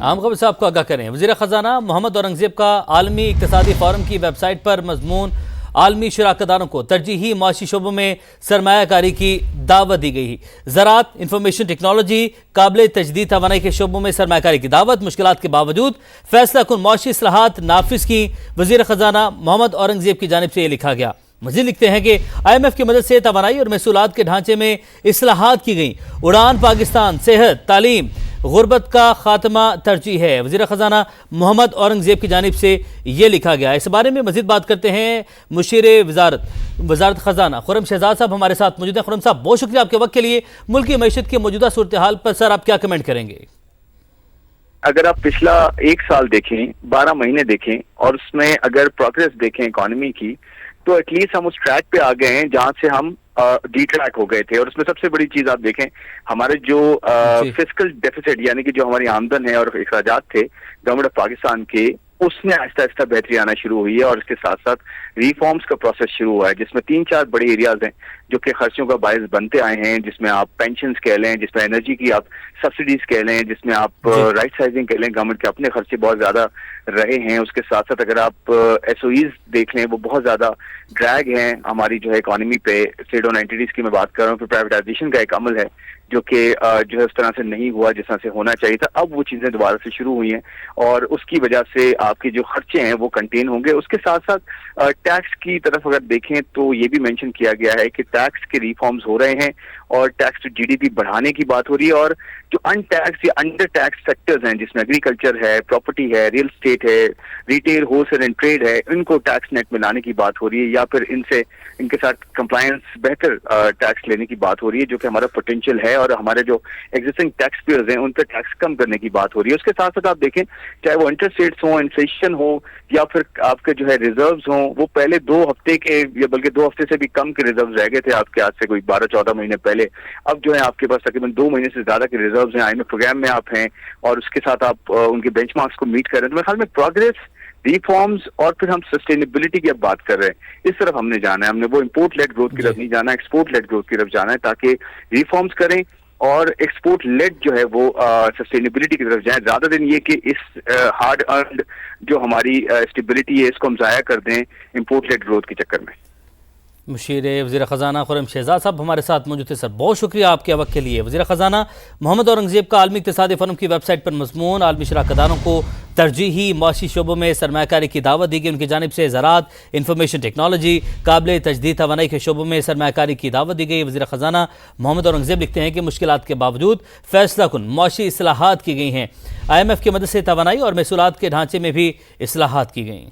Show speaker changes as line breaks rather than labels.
عام خبر سے آپ کو آگاہ کریں۔ وزیر خزانہ محمد اورنگزیب کا عالمی اقتصادی فورم کی ویب سائٹ پر مضمون عالمی شراکت داروں کو ترجیحی معاشی شعبوں میں سرمایہ کاری کی دعوت دی گئی۔ زراعت، انفارمیشن ٹیکنالوجی، قابل تجدید توانائی کے شعبوں میں سرمایہ کاری کی دعوت، مشکلات کے باوجود فیصلہ کن معاشی اصلاحات نافذ کی۔ وزیر خزانہ محمد اورنگزیب کی جانب سے یہ لکھا گیا۔ مزید لکھتے ہیں کہ IMF کی مدد سے توانائی اور محصولات کے ڈھانچے میں اصلاحات کی گئیں۔ اڑان پاکستان، صحت، تعلیم، غربت کا خاتمہ ترجیح ہے۔ وزیر خزانہ محمد اورنگزیب کی جانب سے یہ لکھا گیا۔ اس بارے میں مزید بات کرتے ہیں مشیر وزارت خزانہ خرم شہزاد صاحب ہمارے ساتھ موجود ہیں۔ خرم صاحب، بہت شکریہ آپ کے وقت کے لیے۔ ملکی معیشت کی موجودہ صورتحال پر سر آپ کیا کمنٹ کریں گے؟
اگر آپ پچھلا 1 سال دیکھیں، 12 مہینے دیکھیں اور اس میں اگر پروگریس دیکھیں اکانومی کی، تو ایٹ لیسٹ ہم اس ٹریک پہ آ گئے ہیں جہاں سے ہم ڈی ٹریک ہو گئے تھے۔ اور اس میں سب سے بڑی چیز آپ دیکھیں، ہمارے جو فسکل ڈیفیسٹ یعنی کہ جو ہماری آمدن ہے اور اخراجات تھے گورنمنٹ آف پاکستان کے، اس میں آہستہ آہستہ بہتری آنا شروع ہوئی ہے۔ اور اس کے ساتھ ساتھ ریفارمز کا پروسیس شروع ہوا ہے، جس میں 3-4 بڑے ایریاز ہیں جو کہ خرچوں کا باعث بنتے آئے ہیں، جس میں آپ پینشنز کہہ لیں، جس میں انرجی کی آپ سبسڈیز کہہ لیں، جس میں آپ رائٹ سائزنگ کہہ لیں۔ گورنمنٹ کے اپنے خرچے بہت زیادہ رہے ہیں۔ اس کے ساتھ ساتھ اگر آپ SOEs دیکھ لیں، وہ بہت زیادہ ڈریگ ہیں ہماری جو ہے اکانومی پہ۔ اسٹیٹ اون اینٹیز کی میں بات کر رہا ہوں، پھر پرائیویٹائزیشن کا ایک عمل ہے جو کہ جو ہے اس طرح سے نہیں ہوا جس طرح سے ہونا چاہیے تھا۔ اب وہ چیزیں دوبارہ سے شروع ہوئی ہیں اور اس کی وجہ سے آپ کے جو خرچے ہیں وہ کنٹین ہوں گے۔ اس کے ساتھ ساتھ ٹیکس کی طرف اگر دیکھیں تو یہ بھی مینشن کیا گیا ہے کہ ٹیکس کے ریفارمز ہو رہے ہیں اور ٹیکس ٹو GDP بڑھانے کی بات ہو رہی ہے۔ اور جو ان ٹیکس یا انڈر ٹیکس سیکٹرز ہیں، جس میں ایگریکلچر ہے، پراپرٹی ہے، ریل اسٹیٹ ہے، retail, wholesale and trade ہے، ان کو ٹیکس نیٹ میں لانے کی بات ہو رہی ہے، یا پھر ان کے ساتھ کمپلائنس بہتر ٹیکس لینے کی بات ہو رہی ہے، جو کہ ہمارا پوٹینشیل ہے۔ اور ہمارے جو ایگزسٹنگ ٹیکس پیئرز ہیں ان پہ ٹیکس کم کرنے کی بات ہو رہی ہے۔ اس کے ساتھ ساتھ آپ دیکھیں، چاہے وہ انٹرسٹ ریٹس ہوں، انفلیشن ہو، یا پھر آپ کے جو ہے ریزروز ہوں، وہ پہلے 2 ہفتے کے یا بلکہ 2 ہفتے سے بھی کم کے ریزروز رہ گئے تھے آپ کے، آج سے کوئی 12-14 مہینے پہلے۔ اب جو ہے آپ کے پاس تقریباً 2 مہینے سے زیادہ کے ریزروز ہیں، IMF پروگرام میں آپ ہیں، اور اس کے ساتھ آپ ان کے بینچ مارکس کو میٹ کر رہے ہیں۔ تو میرے خیال میں پروگریس، ریفارمز اور پھر ہم سسٹینیبلٹی کی اب بات کر رہے ہیں، اس طرف ہم نے جانا ہے۔ ہم نے وہ امپورٹ لیڈ گروتھ کی طرف نہیں جانا ہے، ایکسپورٹ لیڈ گروتھ کی طرف جانا ہے، تاکہ ریفارمز کریں اور ایکسپورٹ لیڈ جو ہے وہ سسٹینیبلٹی کی طرف جائیں، زیادہ دن یہ کہ اس ہارڈ ارنڈ جو ہماری اسٹیبلٹی ہے اس کو ہم ضائع کر دیں امپورٹ لیڈ گروتھ کے چکر میں۔
مشیر وزیر خزانہ خرم شہزاد صاحب ہمارے ساتھ موجود تھے۔ سر، بہت شکریہ آپ کے وقت کے لیے۔ وزیر خزانہ محمد اورنگزیب کا عالمی اقتصادی فورم کی ویب سائٹ پر مضمون عالمی شراکت داروں کو ترجیحی معاشی شعبوں میں سرمایہ کاری کی دعوت دی گئی۔ ان کی جانب سے زراعت، انفارمیشن ٹیکنالوجی، قابل تجدید توانائی کے شعبوں میں سرمایہ کاری کی دعوت دی گئی۔ وزیر خزانہ محمد اورنگزیب لکھتے ہیں کہ مشکلات کے باوجود فیصلہ کن معاشی اصلاحات کی گئی ہیں۔ IMF کی مدد سے توانائی اور محصولات کے ڈھانچے میں بھی اصلاحات کی گئیں۔